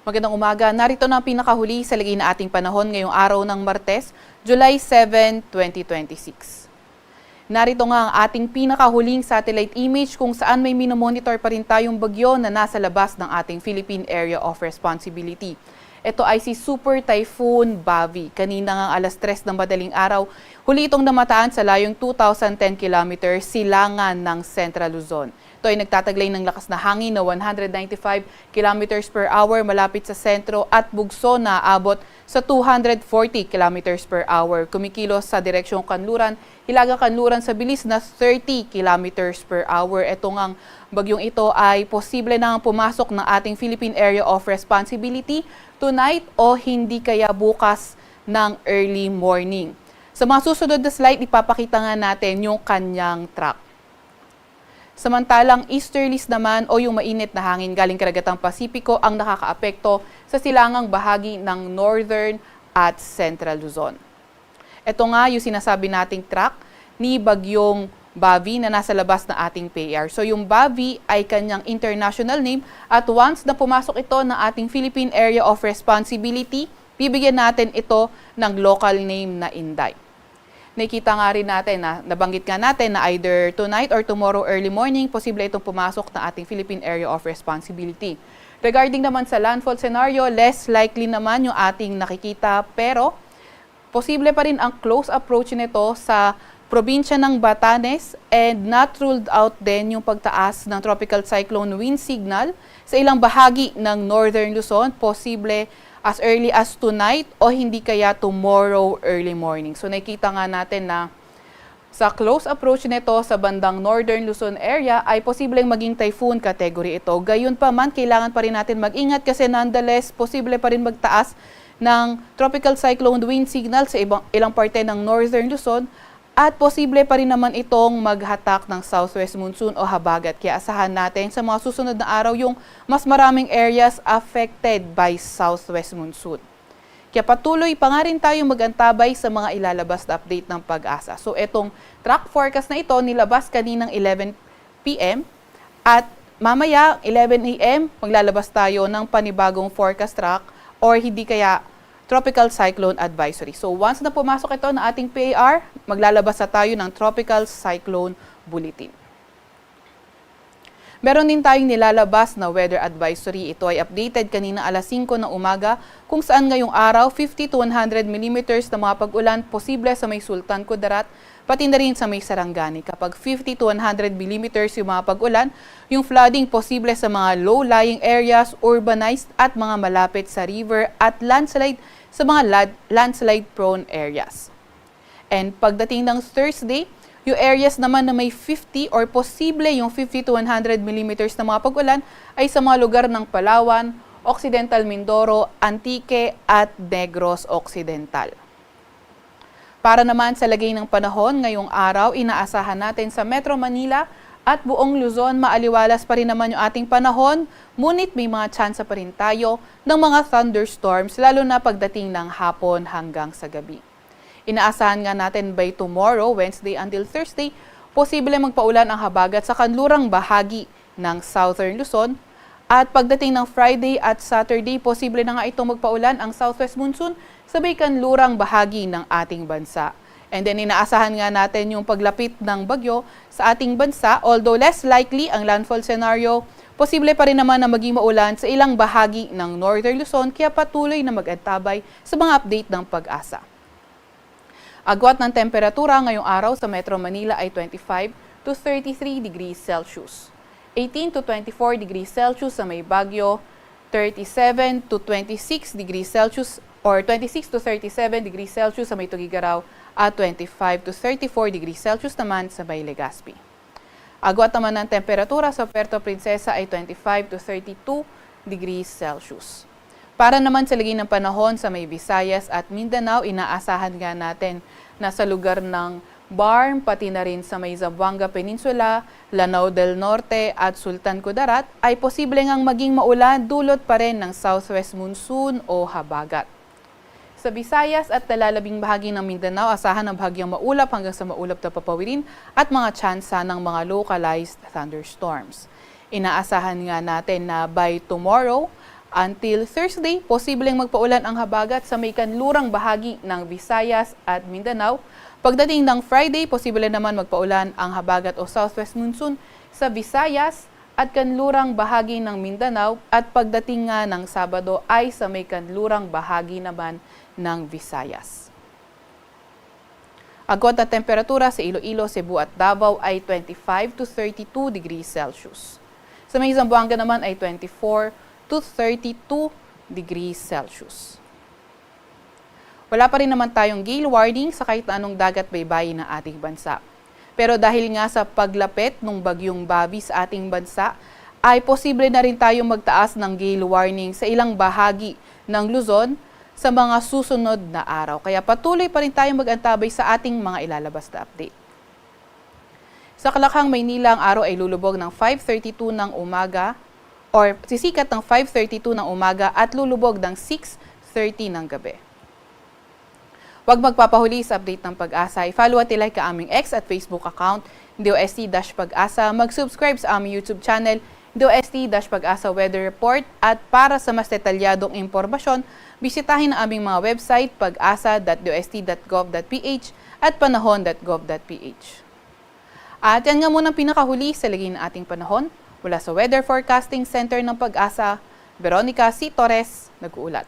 Magandang umaga. Narito na ang pinakahuli sa lagay na ating panahon ngayong araw ng Martes, July 7, 2026. Narito nga ang ating pinakahuling satellite image kung saan may minomonitor pa rin tayong bagyo na nasa labas ng ating Philippine Area of Responsibility. Ito ay si Super Typhoon Bavi. Kanina nga alas 3 ng madaling araw, huli itong namataan sa layong 2,010 kilometers silangan ng Central Luzon. Ito ay nagtataglay ng lakas na hangin na 195 kilometers per hour malapit sa sentro at bugso na abot sa 240 kilometers per hour. Kumikilos sa direksyong Kanluran, Hilaga Kanluran sa bilis na 30 kilometers per hour. Ito ngang bagyong ito ay posible nang pumasok ng ating Philippine Area of Responsibility tonight o hindi kaya bukas ng early morning. Sa mga susunod na slide, ipapakita nga natin yung kanyang track. Samantalang easterlies naman o yung mainit na hangin galing karagatang Pasipiko ang nakakaapekto sa silangang bahagi ng Northern at Central Luzon. Ito nga yung sinasabi nating track ni Bagyong Bavi na nasa labas na ating PAR. So yung Bavi ay kanyang international name at once na pumasok ito ng ating Philippine Area of Responsibility, bibigyan natin ito ng local name na Inday. Nakita nga rin natin na nabanggit nga natin na either tonight or tomorrow early morning, posible itong pumasok na ating Philippine Area of Responsibility. Regarding naman sa landfall scenario, less likely naman yung ating nakikita pero posible pa rin ang close approach nito sa probinsya ng Batanes and not ruled out din yung pagtaas ng tropical cyclone wind signal sa ilang bahagi ng Northern Luzon, posible as early as tonight o hindi kaya tomorrow early morning. So nakita nga natin na sa close approach nito sa bandang Northern Luzon area ay posibleng maging typhoon category ito. Gayun pa man, kailangan pa rin natin mag-ingat kasi nonetheless posible pa rin magtaas ng tropical cyclone wind signal sa ilang parte ng Northern Luzon at posible pa rin naman itong maghatak ng southwest monsoon o habagat. Kaya asahan natin sa mga susunod na araw yung mas maraming areas affected by southwest monsoon. Kaya patuloy pa nga rin tayo mag-antabay sa mga ilalabas na update ng Pag-asa. So itong track forecast na ito nilabas kaninang 11 p.m. at mamaya 11 a.m. maglalabas tayo ng panibagong forecast track or hindi kaya Tropical Cyclone Advisory. So once na pumasok ito na ating PAR, maglalabas na tayo ng Tropical Cyclone Bulletin. Meron din tayong nilalabas na weather advisory. Ito ay updated kanina alas 5 ng umaga kung saan ngayong araw 50 to 100 millimeters na mga pag-ulan posible sa may Sultan Kudarat, pati na rin sa may Sarangani. Kapag 50 to 100 millimeters yung mga pag-ulan, yung flooding posible sa mga low-lying areas, urbanized at mga malapit sa river at landslide sa mga landslide-prone areas. And pagdating ng Thursday, yung areas naman na may 50 or posible yung 50 to 100 millimeters na mga pag-ulan ay sa mga lugar ng Palawan, Occidental Mindoro, Antique at Negros Occidental. Para naman sa lagay ng panahon ngayong araw, inaasahan natin sa Metro Manila at buong Luzon, maaliwalas pa rin naman yung ating panahon, ngunit may mga tsansa pa rin tayo ng mga thunderstorms, lalo na pagdating ng hapon hanggang sa gabi. Inaasahan nga natin by tomorrow, Wednesday until Thursday, posible magpaulan ang habagat sa kanlurang bahagi ng Southern Luzon. At pagdating ng Friday at Saturday, posible na nga itong magpaulan ang southwest monsoon sa may kanlurang bahagi ng ating bansa. And then inaasahan nga natin yung paglapit ng bagyo sa ating bansa, although less likely ang landfall scenario, posible pa rin naman na maging maulan sa ilang bahagi ng Northern Luzon, kaya patuloy na mag-antabay sa mga update ng Pag-asa. Agwat ng temperatura ngayong araw sa Metro Manila ay 25 to 33 degrees Celsius. 18 to 24 degrees Celsius sa may Baguio, 37 to 26 degrees Celsius or 26 to 37 degrees Celsius sa may Tugigaraw at 25 to 34 degrees Celsius naman sa may Legazpi. Agwat naman ng temperatura sa Puerto Princesa ay 25 to 32 degrees Celsius. Para naman sa lagay ng panahon sa may Visayas at Mindanao, inaasahan nga natin na sa lugar ng Barm, pati na rin sa may Zamboanga Peninsula, Lanao del Norte at Sultan Kudarat ay posible ngang maging maulan dulot pa rin ng southwest monsoon o habagat. Sa Visayas at nalalabing bahagi ng Mindanao, asahan ang bahagyang maulap hanggang sa maulap na papawirin at mga tsansa ng mga localized thunderstorms. Inaasahan nga natin na by tomorrow, Until Thursday, posibleng magpaulan ang habagat sa may kanlurang bahagi ng Visayas at Mindanao. Pagdating ng Friday, posible naman magpaulan ang habagat o southwest monsoon sa Visayas at kanlurang bahagi ng Mindanao, at pagdating nga ng Sabado ay sa may kanlurang bahagi naman ng Visayas. Agad na temperatura sa Iloilo, Cebu at Davao ay 25 to 32 degrees Celsius. Sa may Zamboanga naman ay 24 to 32 degrees Celsius. Wala pa rin naman tayong gale warning sa kahit anong dagat baybayin ng ating bansa. Pero dahil nga sa paglapit ng bagyong Bobby sa ating bansa, ay posible na rin tayong magtaas ng gale warning sa ilang bahagi ng Luzon sa mga susunod na araw. Kaya patuloy pa rin tayong mag-antabay sa ating mga ilalabas na update. Sa Kalakhang, Maynila, ang araw ay lulubog ng 5:32 ng umaga or sisikat ng 5:32 ng umaga at lulubog ng 6:30 ng gabi. Huwag magpapahuli sa update ng Pag-asa. I-follow at ilike ka aming X at Facebook account, DOST-Pag-asa. Mag-subscribe sa aming YouTube channel, DOST-Pag-asa Weather Report. At para sa mas detalyadong impormasyon, bisitahin ang aming mga website, pag-asa.dost.gov.ph at panahon.gov.ph. At yan nga muna pinakahuli sa lagay ng ating panahon. Mula sa Weather Forecasting Center ng Pag-asa, Veronica C. Torres, nag-uulat.